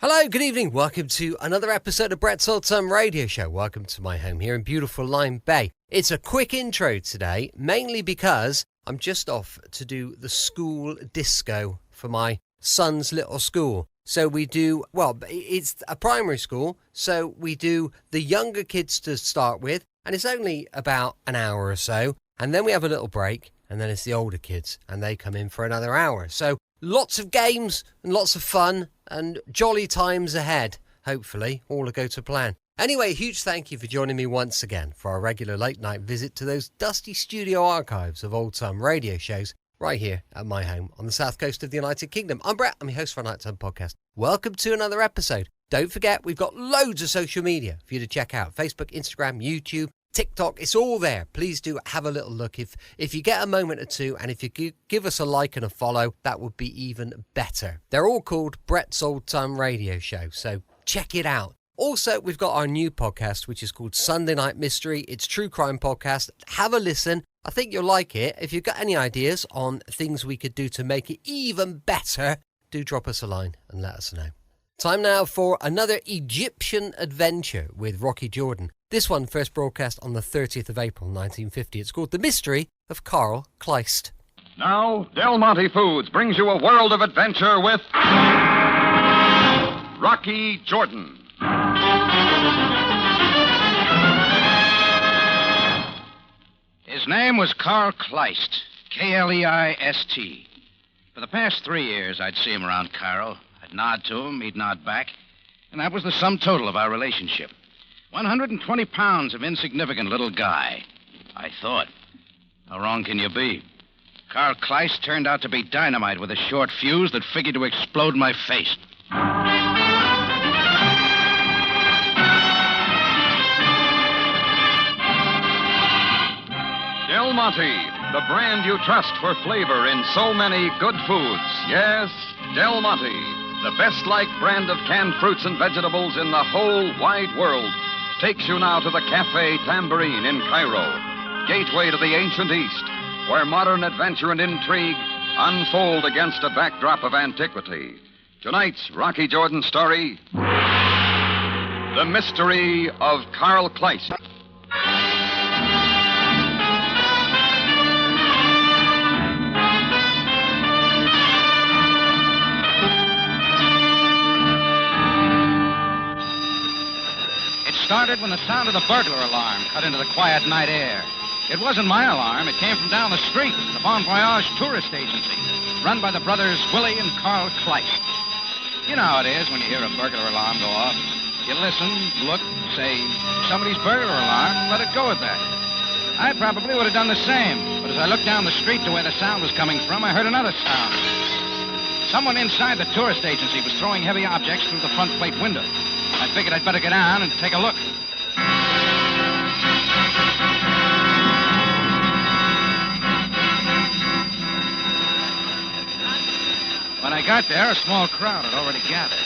Hello, good evening. Welcome to another episode of Brett's Old Time Radio Show. Welcome to my home here in beautiful Lyme Bay. It's a quick intro today, mainly because I'm just off to do the school disco for my son's little school. So we do, well, it's a primary school, so we do the younger kids to start with, and it's only about an hour or so, and then we have a little break, and then it's the older kids, and they come in for another hour. So lots of games and lots of fun and jolly times ahead. Hopefully, all will go to plan. Anyway, a huge thank you for joining me once again for our regular late night visit to those dusty studio archives of old time radio shows right here at my home on the south coast of the United Kingdom. I'm Brett, I'm your host for our Nighttime podcast. Welcome to another episode. Don't forget, we've got loads of social media for you to check out. Facebook, Instagram, YouTube, TikTok, it's all there. Please do have a little look. If you get a moment or two, and if you give us a like and a follow, that would be even better. They're all called Brett's Old Time Radio Show, so check it out. Also, we've got our new podcast, which is called Sunday Night Mystery. It's true crime podcast. Have a listen. I think you'll like it. If you've got any ideas on things we could do to make it even better, do drop us a line and let us know. Time now for another Egyptian adventure with Rocky Jordan. This one first broadcast on the 30th of April, 1950. It's called The Mystery of Carl Kleist. Now, Del Monte Foods brings you a world of adventure with Rocky Jordan. His name was Carl Kleist, K-L-E-I-S-T. For the past 3 years, I'd see him around Cairo. I'd nod to him, he'd nod back. And that was the sum total of our relationship. 120 pounds of insignificant little guy. I thought. How wrong can you be? Carl Kleist turned out to be dynamite with a short fuse that figured to explode my face. Del Monte, the brand you trust for flavor in so many good foods. Yes, Del Monte, the best-liked brand of canned fruits and vegetables in the whole wide world, takes you now to the Café Tambourine in Cairo, gateway to the ancient East, where modern adventure and intrigue unfold against a backdrop of antiquity. Tonight's Rocky Jordan story, The Mystery of Carl Kleist. Started when the sound of the burglar alarm cut into the quiet night air. It wasn't my alarm. It came from down the street, the Bon Voyage tourist agency, run by the brothers Willie and Carl Kleist. You know how it is when you hear a burglar alarm go off. You listen, look, say, somebody's burglar alarm, let it go at that. I probably would have done the same, but as I looked down the street to where the sound was coming from, I heard another sound. Someone inside the tourist agency was throwing heavy objects through the front plate window. I figured I'd better get down and take a look. When I got there, a small crowd had already gathered.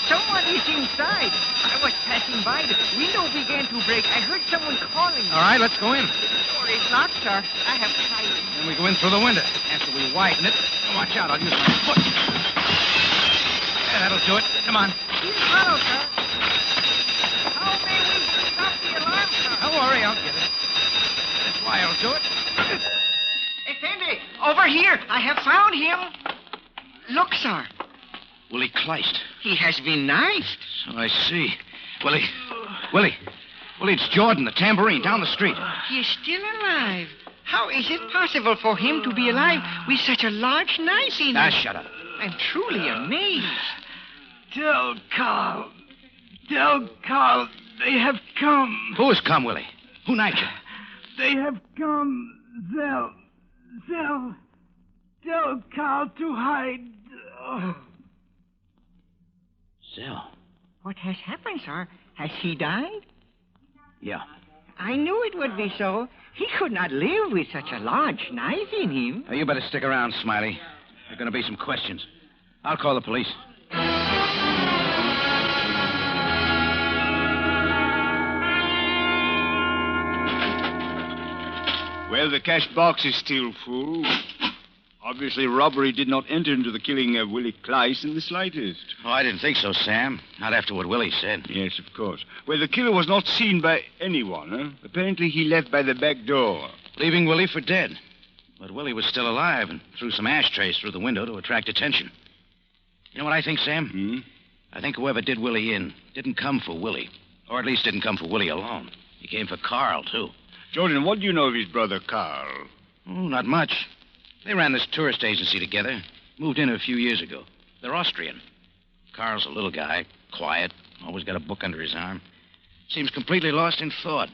Someone is inside. I was passing by. The window began to break. I heard someone calling me. All right, let's go in. The door is locked, sir. I have tried it. Then we go in through the window. After we widen it, watch out, I'll use my foot. Yeah, that'll do it. Come on. Please follow, sir. How may we stop the alarm, sir? Don't worry, I'll get it. This wire'll do it. Effendi, over here. I have found him. Look, sir. Willie Kleist. He has been knifed. So I see. Willie, it's Jordan, the tambourine, down the street. He is still alive. How is it possible for him to be alive with such a large knife in him? Shut up. I'm truly amazed. Del Carl, they have come. Who has come, Willie? Who knifed you? They have come, Del Carl to hide. Oh. Zell. What has happened, sir? Has he died? Yeah. I knew it would be so. He could not live with such a large knife in him. Now, you better stick around, Smiley. There are going to be some questions. I'll call the police. Well, the cash box is still full. Obviously, robbery did not enter into the killing of Willie Kleist in the slightest. Oh, I didn't think so, Sam. Not after what Willie said. Yes, of course. Well, the killer was not seen by anyone, huh? Apparently, he left by the back door. Leaving Willie for dead. But Willie was still alive and threw some ashtrays through the window to attract attention. You know what I think, Sam? I think whoever did Willie in didn't come for Willie. Or at least didn't come for Willie alone. He came for Carl, too. Jordan, what do you know of his brother, Carl? Oh, not much. They ran this tourist agency together. Moved in a few years ago. They're Austrian. Carl's a little guy, quiet, always got a book under his arm. Seems completely lost in thought.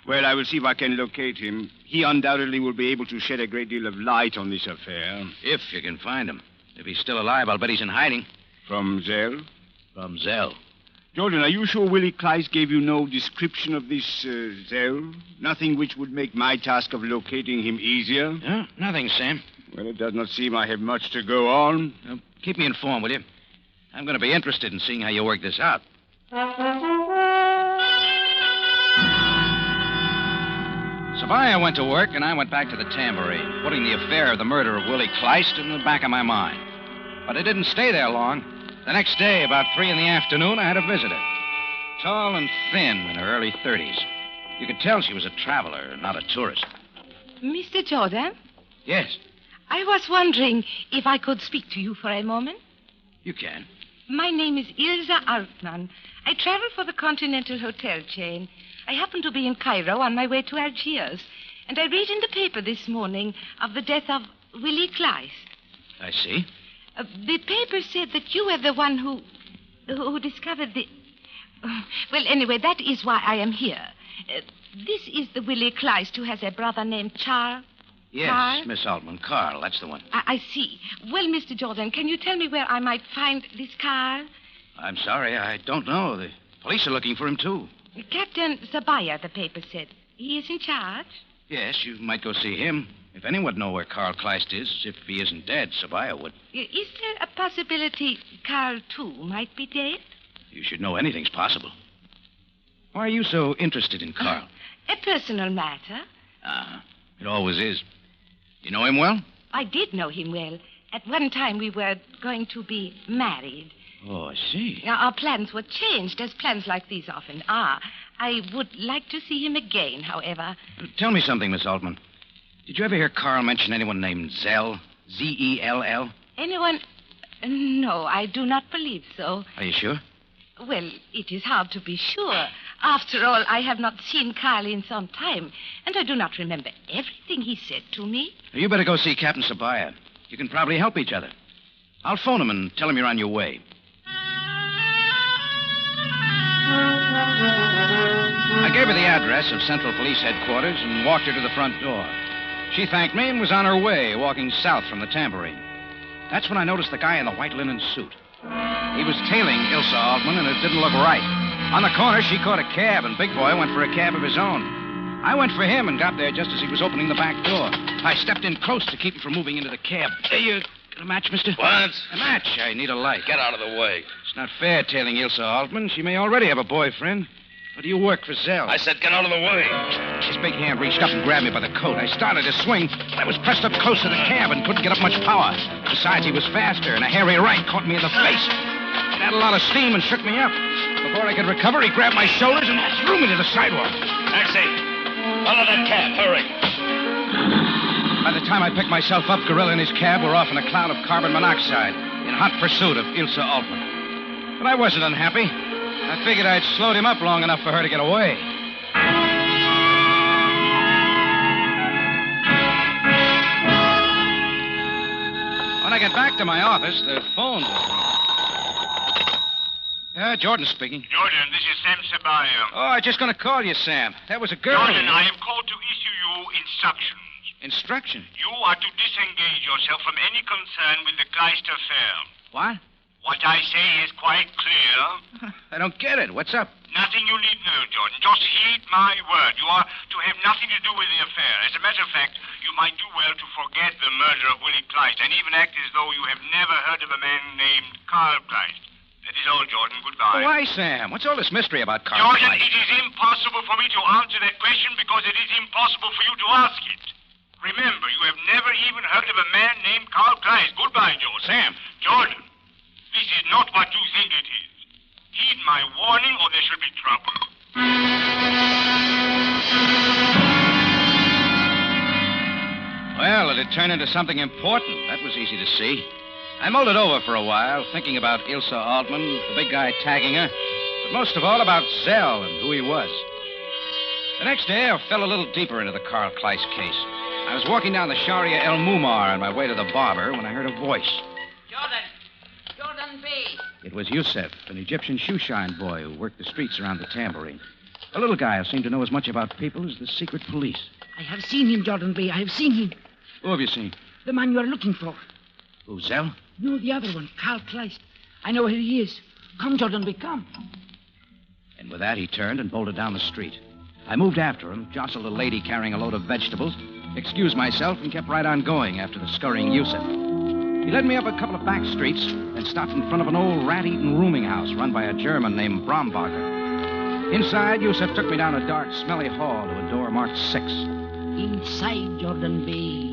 Well, I will see if I can locate him. He undoubtedly will be able to shed a great deal of light on this affair. If you can find him. If he's still alive, I'll bet he's in hiding. From Zell? From Zell. Jordan, are you sure Willie Kleist gave you no description of this Zell? Nothing which would make my task of locating him easier? No, nothing, Sam. Well, it does not seem I have much to go on. Keep me informed, will you? I'm going to be interested in seeing how you work this out. Sabaya went to work, and I went back to the tambourine, putting the affair of the murder of Willie Kleist in the back of my mind. But I didn't stay there long. The next day, about 3 in the afternoon, I had a visitor. Tall and thin, in her early 30s. You could tell she was a traveler, not a tourist. Mr. Jordan? Yes, I was wondering if I could speak to you for a moment. you can. My name is Ilse Altman. I travel for the Continental Hotel chain. I happen to be in Cairo on my way to Algiers. And I read in the paper this morning of the death of Willie Kleist. I see. The paper said that you were the one who discovered the... Well, anyway, that is why I am here. This is the Willie Kleist who has a brother named Charles. Yes, Carl? Miss Altman. Carl, that's the one. I see. Well, Mr. Jordan, can you tell me where I might find this Carl? I'm sorry, I don't know. The police are looking for him, too. Captain Zabaya, the paper said. He is in charge. Yes, you might go see him. If anyone would know where Carl Kleist is, if he isn't dead, Sabaya would. Is there a possibility Carl, too, might be dead? You should know anything's possible. Why are you so interested in Carl? A personal matter. It always is. You know him well? I did know him well. At one time, we were going to be married. Oh, I see. Now, our plans were changed, as plans like these often are. I would like to see him again, however. Tell me something, Miss Altman. Did you ever hear Carl mention anyone named Zell? Z-E-L-L? Anyone? No, I do not believe so. Are you sure? Well, it is hard to be sure. After all, I have not seen Carl in some time, and I do not remember everything he said to me. You better go see Captain Sabaya. You can probably help each other. I'll phone him and tell him you're on your way. I gave her the address of Central Police Headquarters and walked her to the front door. She thanked me and was on her way, walking south from the tambourine. That's when I noticed the guy in the white linen suit. He was tailing Ilse Altman, and it didn't look right. On the corner, she caught a cab, and Big Boy went for a cab of his own. I went for him and got there just as he was opening the back door. I stepped in close to keep him from moving into the cab. Hey, you got a match, mister? What? A match. I need a light. Get out of the way. It's not fair tailing Ilse Altman. She may already have a boyfriend. Or do you work for Zell? I said get out of the way. His big hand reached up and grabbed me by the coat. I started to swing, but I was pressed up close to the cab and couldn't get up much power. Besides, he was faster, and a hairy right caught me in the face. It had a lot of steam and shook me up. Before I could recover, he grabbed my shoulders and threw me to the sidewalk. Taxi. Follow that cab. Hurry. By the time I picked myself up, Gorilla and his cab were off in a cloud of carbon monoxide in hot pursuit of Ilse Altman. But I wasn't unhappy. I figured I'd slowed him up long enough for her to get away. When I got back to my office, the phone was ringing. Jordan speaking. Jordan, this is Sam Sabaya. Oh, I was just going to call you, Sam. That was a girl. Jordan, I am called to issue you instructions. Instruction? You are to disengage yourself from any concern with the Kleist affair. What? What I say is quite clear. I don't get it. What's up? Nothing you need know, Jordan. Just heed my word. You are to have nothing to do with the affair. As a matter of fact, you might do well to forget the murder of Willie Kleist and even act as though you have never heard of a man named Carl Kleist. That is all, Jordan. Goodbye. Why, Sam? What's all this mystery about Carl Jordan, Kleist? it is impossible for me to answer that question because it is impossible for you to ask it. Remember, you have never even heard of a man named Carl Kleist. Goodbye, Joe. Sam, Jordan, this is not what you think it is. Heed my warning or there shall be trouble. Well, it had turned into something important. That was easy to see. I mulled it over for a while, thinking about Ilse Altman, the big guy tagging her, but most of all about Zell and who he was. The next day, I fell a little deeper into the Carl Kleist case. I was walking down the Sharia El Mumar on my way to the barber when I heard a voice. Jordan B. It was Yusef, an Egyptian shoeshine boy who worked the streets around the tambourine. A little guy who seemed to know as much about people as the secret police. I have seen him, Jordan B. I have seen him. Who have you seen? The man you are looking for. Who, Zell? No, the other one, Carl Kleist. I know where he is. Come, Jordan B., come. And with that, he turned and bolted down the street. I moved after him, jostled a lady carrying a load of vegetables, excused myself, and kept right on going after the scurrying Yusef. He led me up a couple of back streets and stopped in front of an old rat-eaten rooming house run by a German named Brombacher. Inside, Yusef took me down a dark, smelly hall to a door marked 6. Inside, Jordan B.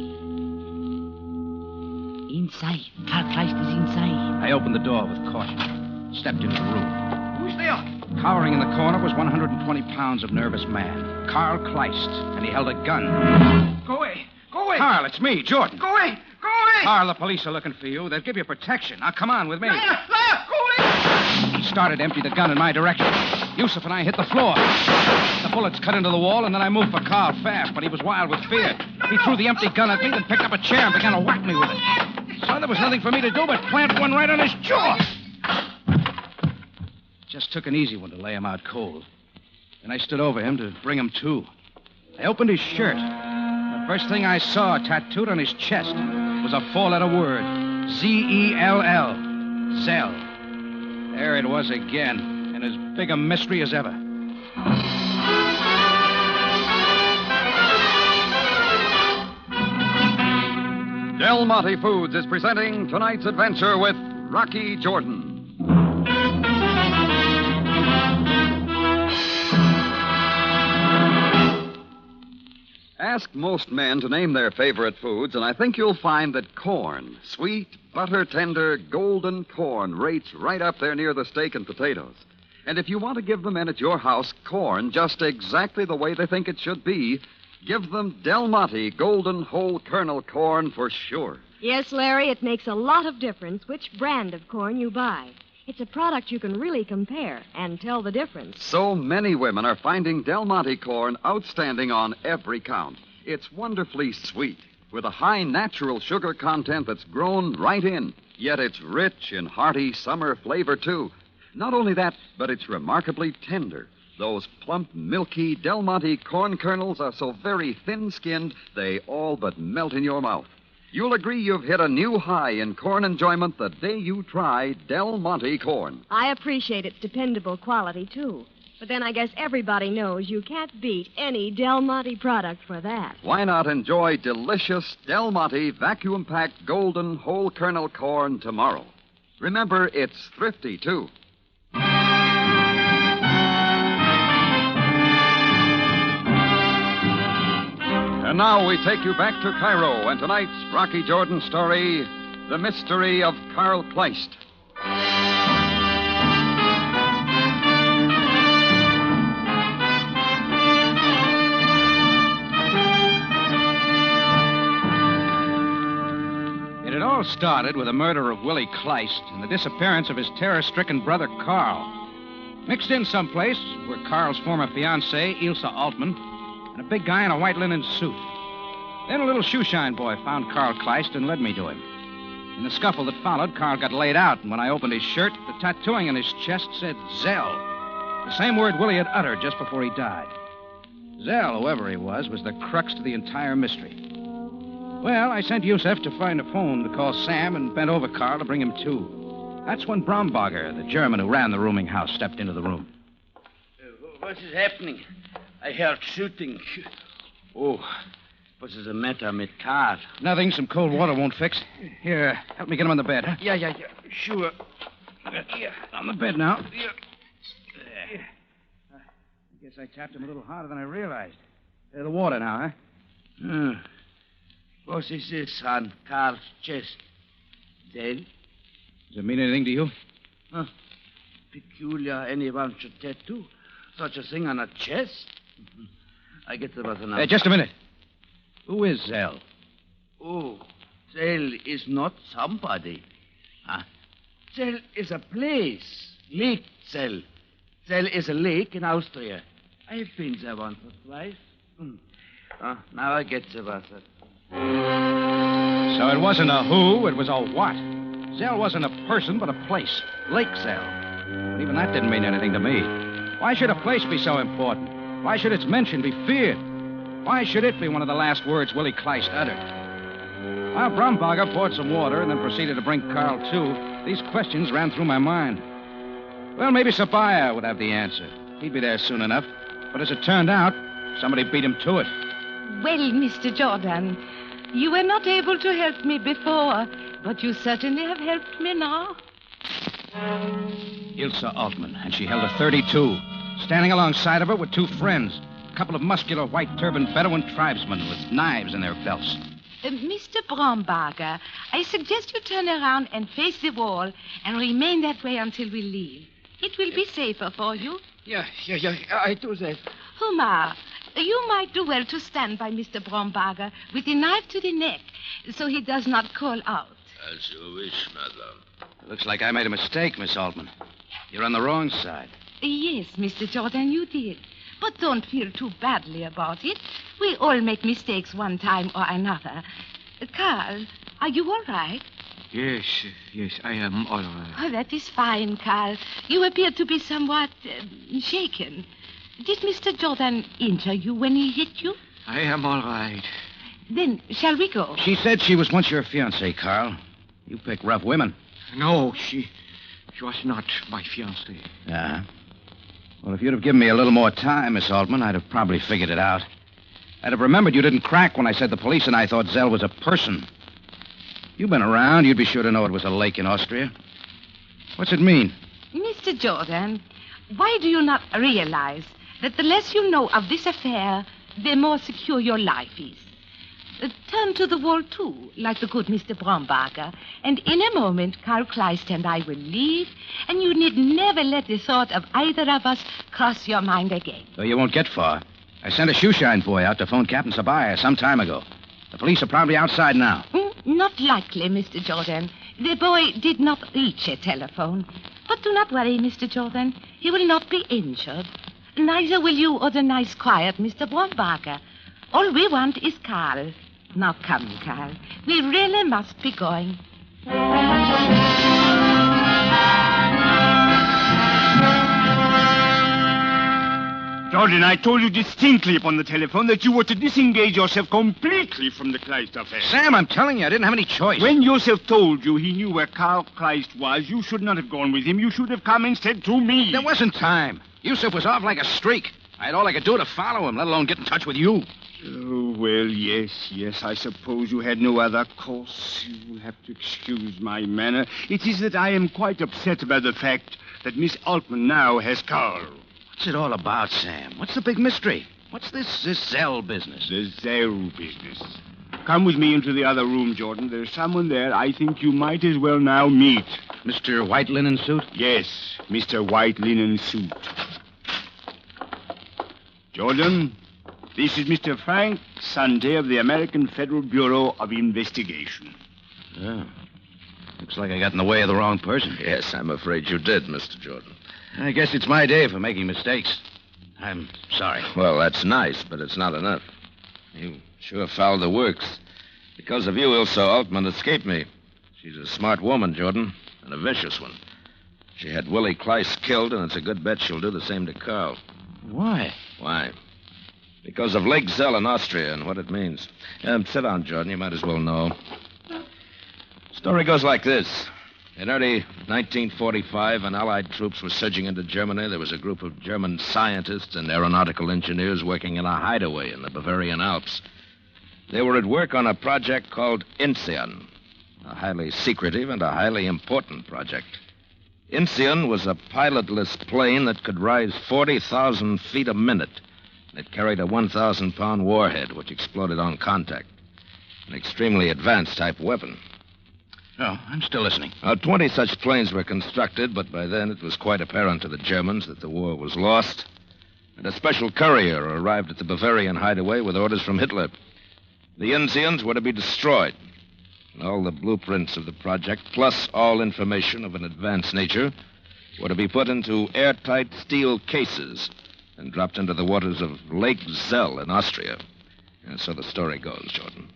Inside. Carl Kleist is inside. I opened the door with caution, stepped into the room. Who's there? Cowering in the corner was 120 pounds of nervous man, Carl Kleist, and he held a gun. Go away. Go away. Carl, it's me, Jordan. Go away. Go away. Carl, the police are looking for you. They'll give you protection. Now, come on with me. Liar. Go away. He started to empty the gun in my direction. Yusef and I hit the floor. The bullets cut into the wall, and then I moved for Carl fast, but he was wild with fear. He threw the empty gun at me, then picked up a chair and began to whack me with it. So there was nothing for me to do but plant one right on his jaw. Just took an easy one to lay him out cold. Then I stood over him to bring him to. I opened his shirt. The first thing I saw tattooed on his chest was a 4-letter word. Z-E-L-L. Zell. There it was again, and as big a mystery as ever. Del Monte Foods is presenting tonight's adventure with Rocky Jordan. Ask most men to name their favorite foods, and I think you'll find that corn, sweet, butter-tender, golden corn, rates right up there near the steak and potatoes. And if you want to give the men at your house corn just exactly the way they think it should be, give them Del Monte golden whole kernel corn for sure. Yes, Larry, it makes a lot of difference which brand of corn you buy. It's a product you can really compare and tell the difference. So many women are finding Del Monte corn outstanding on every count. It's wonderfully sweet, with a high natural sugar content that's grown right in. Yet it's rich in hearty summer flavor, too. Not only that, but it's remarkably tender. Those plump, milky Del Monte corn kernels are so very thin-skinned, they all but melt in your mouth. You'll agree you've hit a new high in corn enjoyment the day you try Del Monte corn. I appreciate its dependable quality, too. But then I guess everybody knows you can't beat any Del Monte product for that. Why not enjoy delicious Del Monte vacuum-packed golden whole kernel corn tomorrow? Remember, it's thrifty, too. And now we take you back to Cairo and tonight's Rocky Jordan story, The Mystery of Carl Kleist. It had all started with the murder of Willie Kleist and the disappearance of his terror-stricken brother, Carl. Mixed in someplace were Carl's former fiancée, Ilse Altman, and a big guy in a white linen suit. Then a little shoeshine boy found Carl Kleist and led me to him. In the scuffle that followed, Carl got laid out, and when I opened his shirt, the tattooing on his chest said Zell, the same word Willie had uttered just before he died. Zell, whoever he was the crux to the entire mystery. Well, I sent Yusef to find a phone to call Sam and bent over Carl to bring him to. That's when Brombacher, the German who ran the rooming house, stepped into the room. What is happening? I heard shooting. Oh, what is the matter with Carl? Nothing. Some cold water won't fix. Here, help me get him on the bed. Huh? Yeah. Sure. Here, on the bed now. I guess I tapped him a little harder than I realized. The water now, huh? What is this on Carl's chest? Zell? Does it mean anything to you? Huh. Peculiar anyone should tattoo such a thing on a chest. I get the button now. Hey, just a minute. Who is Zell? Oh, Zell is not somebody. Huh? Zell is a place. Lake Zell. Zell is a lake in Austria. I've been there once or twice. Now I get the button. So it wasn't a who, it was a what. Zell wasn't a person, but a place. Lake Zell. But even that didn't mean anything to me. Why should a place be so important? Why should its mention be feared? Why should it be one of the last words Willie Kleist uttered? While Bromberger poured some water and then proceeded to bring Carl to, these questions ran through my mind. Well, maybe Sabaya would have the answer. He'd be there soon enough. But as it turned out, somebody beat him to it. Well, Mr. Jordan, you were not able to help me before, but you certainly have helped me now. Ilse Altman, and she held a .32. Standing alongside of her were two friends, a couple of muscular white-turbaned Bedouin tribesmen with knives in their belts. Mr. Bromberger, I suggest you turn around and face the wall and remain that way until we leave. It will be safer for you. Yeah, I do that. Humar, you might do well to stand by Mr. Bromberger with the knife to the neck so he does not call out. As you wish, madame. Looks like I made a mistake, Miss Altman. You're on the wrong side. Yes, Mr. Jordan, you did. But don't feel too badly about it. We all make mistakes one time or another. Carl, are you all right? Yes, I am all right. Oh, that is fine, Carl. You appear to be somewhat shaken. Did Mr. Jordan injure you when he hit you? I am all right. Then, shall we go? She said she was once your fiancée, Carl. You pick rough women. No, she was not my fiancée. Yeah. Well, if you'd have given me a little more time, Miss Altman, I'd have probably figured it out. I'd have remembered you didn't crack when I said the police and I thought Zell was a person. You've been around. You'd be sure to know it was a lake in Austria. What's it mean? Mr. Jordan, why do you not realize that the less you know of this affair, the more secure your life is? Turn to the wall, too, like the good Mr. Bromberger, and in a moment, Carl Kleist and I will leave, and you need never let the thought of either of us cross your mind again. So you won't get far. I sent a shoeshine boy out to phone Captain Sabaya some time ago. The police are probably outside now. Not likely, Mr. Jordan. The boy did not reach a telephone. But do not worry, Mr. Jordan. He will not be injured. Neither will you or the nice, quiet Mr. Bromberger. All we want is Carl. Now come, Carl. We really must be going. Jordan, I told you distinctly upon the telephone that you were to disengage yourself completely from the Kleist affair. Sam, I'm telling you, I didn't have any choice. When Joseph told you he knew where Carl Kleist was, you should not have gone with him. You should have come instead to me. There wasn't time. Yusuf was off like a streak. I had all I could do to follow him, let alone get in touch with you. Oh, well, yes. I suppose you had no other course. You will have to excuse my manner. It is that I am quite upset about the fact that Miss Altman now has Carl. What's it all about, Sam? What's the big mystery? What's this Zell business? The Zell business. Come with me into the other room, Jordan. There's someone there I think you might as well now meet. Mr. White Linen Suit? Yes, Mr. White Linen Suit. Jordan, this is Mr. Frank Sunday of the American Federal Bureau of Investigation. Oh. Looks like I got in the way of the wrong person. Yes, I'm afraid you did, Mr. Jordan. I guess it's my day for making mistakes. I'm sorry. Well, that's nice, but it's not enough. You sure fouled the works. Because of you, Ilse Altman escaped me. She's a smart woman, Jordan, and a vicious one. She had Willie Kleist killed, and it's a good bet she'll do the same to Carl. Why? Why? Because of Lake Zell in Austria and what it means. Sit down, Jordan. You might as well know. Story goes like this. In early 1945, when Allied troops were surging into Germany, there was a group of German scientists and aeronautical engineers working in a hideaway in the Bavarian Alps. They were at work on a project called Insion, a highly secretive and a highly important project. Insion was a pilotless plane that could rise 40,000 feet a minute. It carried a 1,000-pound warhead, which exploded on contact. An extremely advanced type weapon. Oh, I'm still listening. 20 such planes were constructed, but by then it was quite apparent to the Germans that the war was lost. And a special courier arrived at the Bavarian hideaway with orders from Hitler. The Enzians were to be destroyed. All the blueprints of the project, plus all information of an advanced nature, were to be put into airtight steel cases and dropped into the waters of Lake Zell in Austria. And so the story goes, Jordan.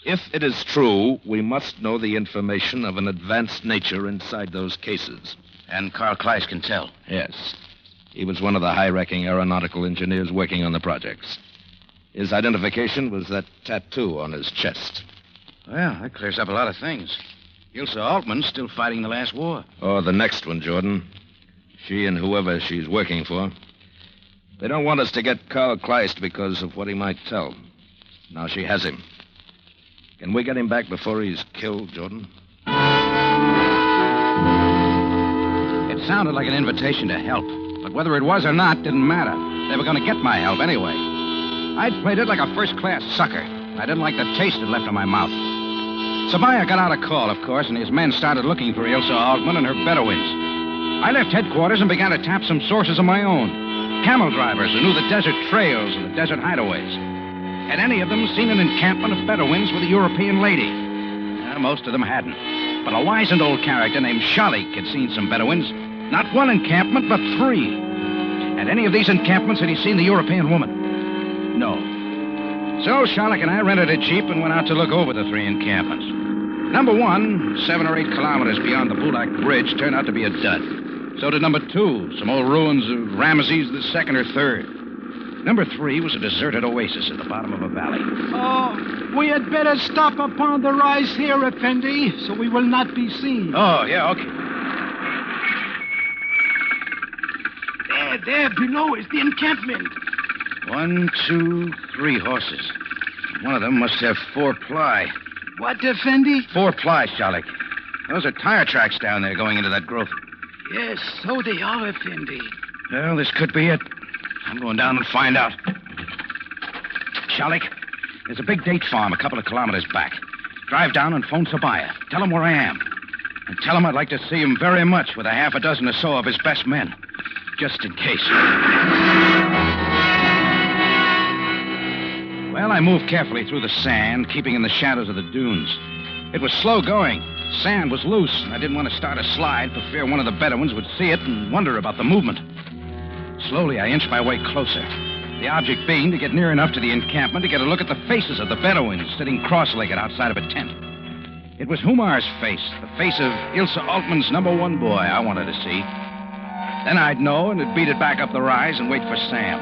If it is true, we must know the information of an advanced nature inside those cases. And Carl Kleist can tell. Yes. He was one of the high-ranking aeronautical engineers working on the projects. His identification was that tattoo on his chest. Well, that clears up a lot of things. Ilsa Altman's still fighting the last war. Or the next one, Jordan. She and whoever she's working for. They don't want us to get Carl Kleist because of what he might tell. Now she has him. Can we get him back before he's killed, Jordan? It sounded like an invitation to help. But whether it was or not didn't matter. They were going to get my help anyway. I'd played it like a first-class sucker. I didn't like the taste it left in my mouth. Sabaya got out a call, of course, and his men started looking for Ilsa Altman and her Bedouins. I left headquarters and began to tap some sources of my own. Camel drivers who knew the desert trails and the desert hideaways. Had any of them seen an encampment of Bedouins with a European lady? Most of them hadn't. But a wizened old character named Sherlock had seen some Bedouins. Not one encampment, but 3. At any of these encampments had he seen the European woman? No. So Sherlock and I rented a jeep and went out to look over the 3 encampments. Number 1, 7 or 8 kilometers beyond the Bulak Bridge, turned out to be a dud. So did number 2, some old ruins of Ramesses II or III. Number 3 was a deserted oasis at the bottom of a valley. Oh, we had better stop upon the rise here, Effendi, so we will not be seen. Oh, yeah, okay. There below is the encampment. 1, 2, 3 horses. One of them must have 4 ply. What, Effendi? 4 ply, Sherlock. Those are tire tracks down there going into that growth. Yes, so they are, Effendi. Well, this could be it. I'm going down and find out. Sherlock, there's a big date farm a couple of kilometers back. Drive down and phone Sabaya. Tell him where I am. And tell him I'd like to see him very much with a half a dozen or so of his best men. Just in case. Well, I moved carefully through the sand, keeping in the shadows of the dunes. It was slow going. Sand was loose, and I didn't want to start a slide for fear one of the Bedouins would see it and wonder about the movement. Slowly, I inched my way closer. The object being to get near enough to the encampment to get a look at the faces of the Bedouins sitting cross-legged outside of a tent. It was Humar's face, the face of Ilsa Altman's number 1 boy I wanted to see. Then I'd know and would beat it back up the rise and wait for Sam.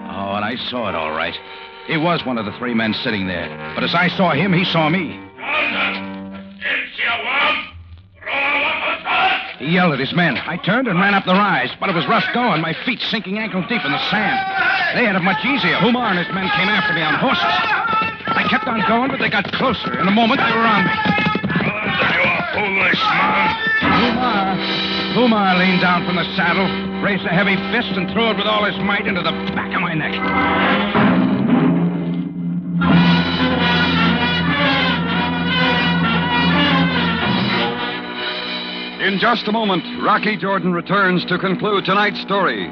Oh, and I saw it all right. He was one of the 3 men sitting there. But as I saw him, he saw me. He yelled at his men. I turned and ran up the rise, but it was rough going, my feet sinking ankle deep in the sand. They had it much easier. Humar and his men came after me on horses. I kept on going, but they got closer. In a moment, they were on me. Humar leaned down from the saddle, raised a heavy fist, and threw it with all his might into the back of my neck. In just a moment, Rocky Jordan returns to conclude tonight's story.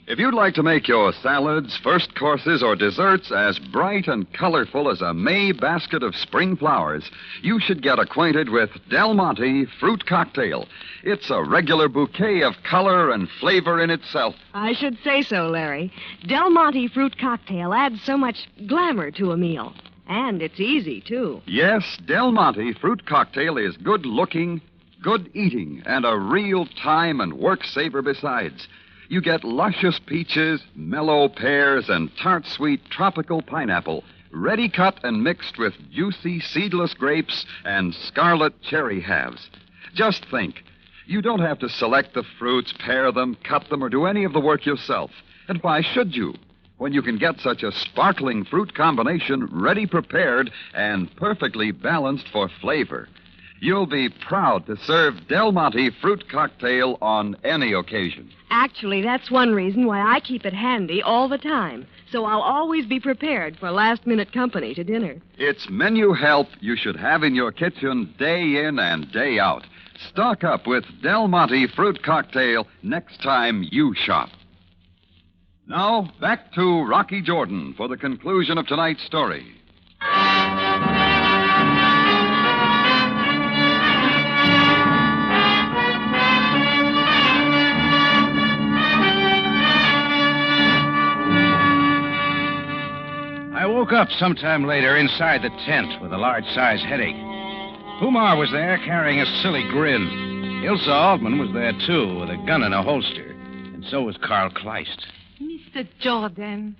If you'd like to make your salads, first courses, or desserts as bright and colorful as a May basket of spring flowers, you should get acquainted with Del Monte Fruit Cocktail. It's a regular bouquet of color and flavor in itself. I should say so, Larry. Del Monte Fruit Cocktail adds so much glamour to a meal. And it's easy, too. Yes, Del Monte Fruit Cocktail is good looking, good eating, and a real time and work saver besides. You get luscious peaches, mellow pears, and tart-sweet tropical pineapple, ready cut and mixed with juicy seedless grapes and scarlet cherry halves. Just think, you don't have to select the fruits, pare them, cut them, or do any of the work yourself. And why should you, when you can get such a sparkling fruit combination ready prepared and perfectly balanced for flavor? you'll be proud to serve Del Monte fruit cocktail on any occasion. Actually, that's one reason why I keep it handy all the time. So I'll always be prepared for last-minute company to dinner. It's menu help you should have in your kitchen day in and day out. Stock up with Del Monte fruit cocktail next time you shop. Now, back to Rocky Jordan for the conclusion of tonight's story. I woke up sometime later inside the tent with a large-sized headache. Umar was there carrying a silly grin. Ilse Altman was there, too, with a gun in a holster. And so was Carl Kleist. Mr. Jordan,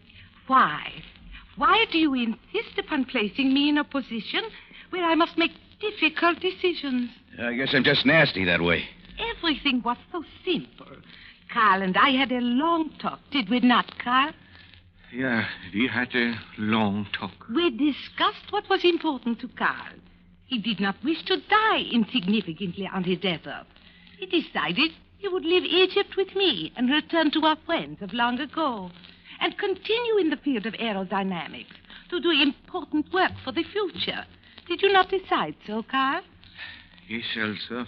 why? Why do you insist upon placing me in a position where I must make difficult decisions? I guess I'm just nasty that way. Everything was so simple. Carl and I had a long talk, did we not, Carl? Yeah, we had a long talk. We discussed what was important to Carl. He did not wish to die insignificantly on his desert. He decided he would leave Egypt with me and return to our friends of long ago and continue in the field of aerodynamics to do important work for the future. Did you not decide so, Carl? Yes, Elsa.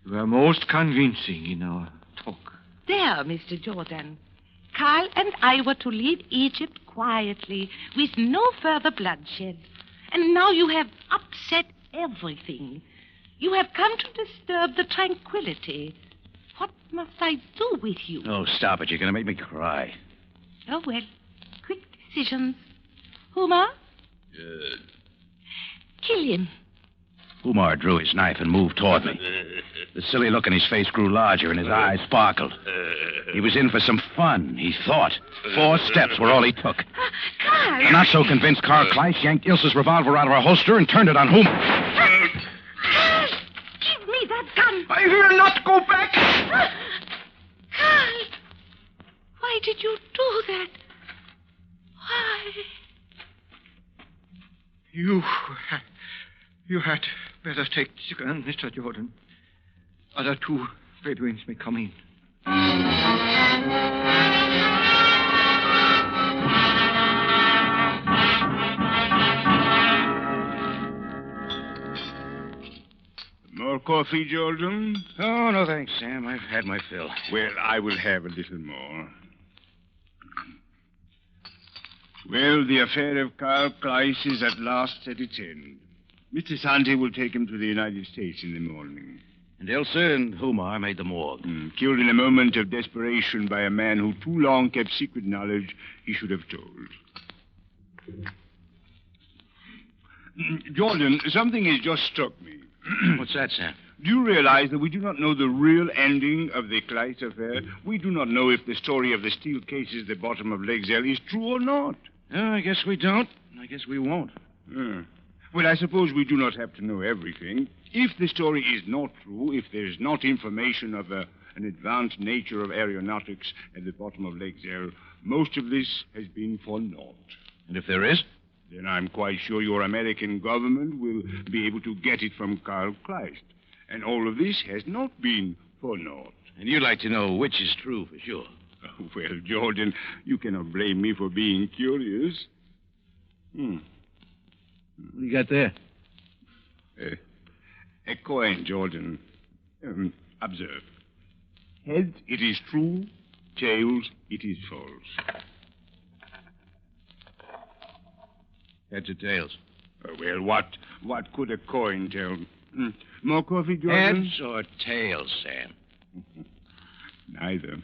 You were most convincing in our talk. There, Mr. Jordan. Carl and I were to leave Egypt quietly, with no further bloodshed. And now you have upset everything. You have come to disturb the tranquility. What must I do with you? Oh, stop it. You're going to make me cry. Oh, well, quick decisions. Umar? Kill him. Umar drew his knife and moved toward me. The silly look in his face grew larger and his eyes sparkled. He was in for some fun, he thought. 4 steps were all he took. Carl! Not so convinced, Carl Kleist yanked Ilse's revolver out of her holster and turned it on Umar. Carl! Give me that gun! I will not go back! Carl! Why did you do that? Why? You had better take the gun, Mr. Jordan. Other 2 Bedouins may come in. More coffee, Jordan? Oh, no thanks, Sam. I've had my fill. Well, I will have a little more. Well, the affair of Carl Kleist is at last at its end. Mr. Santi will take him to the United States in the morning. And Ilse and Umar made the morgue. Killed in a moment of desperation by a man who too long kept secret knowledge he should have told. Jordan, something has just struck me. What's that, Sam? Do you realize that we do not know the real ending of the Kleist affair? We do not know if the story of the steel cases at the bottom of Lake Zell is true or not. Oh, I guess we don't. I guess we won't. Well, I suppose we do not have to know everything. If the story is not true, if there's not information of an advanced nature of aeronautics at the bottom of Lake Zell, most of this has been for naught. And if there is? Then I'm quite sure your American government will be able to get it from Carl Kleist. And all of this has not been for naught. And you'd like to know which is true for sure. Oh, well, Jordan, you cannot blame me for being curious. What do you got there? A coin, Jordan. Observe. Heads, it is true. Tails, it is false. Heads or tails? Well, what could a coin tell? More coffee, Jordan? Heads or tails, Sam? Neither.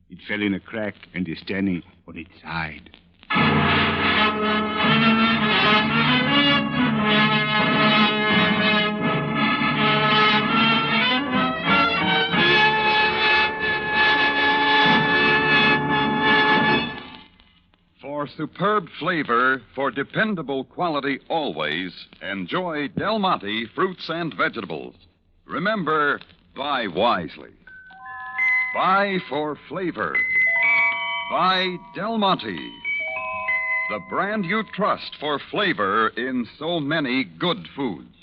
It fell in a crack and is standing on its side. For superb flavor, for dependable quality always, enjoy Del Monte fruits and vegetables. Remember, buy wisely. Buy for flavor. Buy Del Monte, the brand you trust for flavor in so many good foods.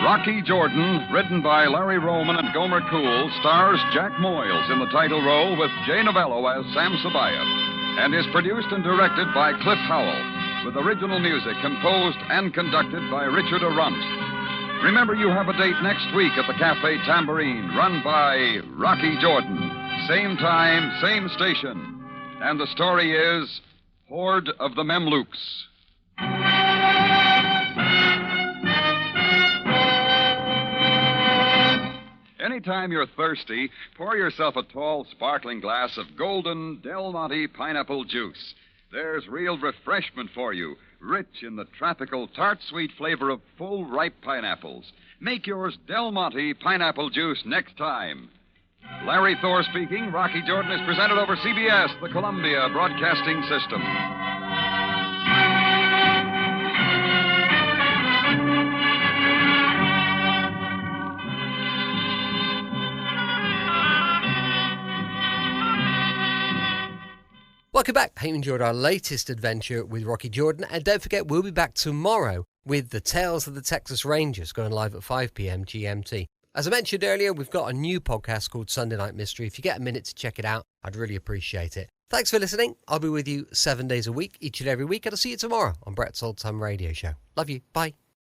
Rocky Jordan, written by Larry Roman and Gomer Cool, stars Jack Moyles in the title role with Jay Novello as Sam Sabayat, and is produced and directed by Cliff Howell, with original music composed and conducted by Richard Arunt. Remember, you have a date next week at the Cafe Tambourine, run by Rocky Jordan. Same time, same station. And the story is Horde of the Memlooks. Anytime you're thirsty, pour yourself a tall, sparkling glass of golden Del Monte pineapple juice. There's real refreshment for you, rich in the tropical, tart-sweet flavor of full, ripe pineapples. Make yours Del Monte pineapple juice next time. Larry Thor speaking. Rocky Jordan is presented over CBS, the Columbia Broadcasting System. Welcome back. Hope you enjoyed our latest adventure with Rocky Jordan. And don't forget, we'll be back tomorrow with the Tales of the Texas Rangers, going live at 5 p.m. GMT. As I mentioned earlier, we've got a new podcast called Sunday Night Mystery. If you get a minute to check it out, I'd really appreciate it. Thanks for listening. I'll be with you 7 days a week, each and every week, and I'll see you tomorrow on Brett's Old Time Radio Show. Love you. Bye.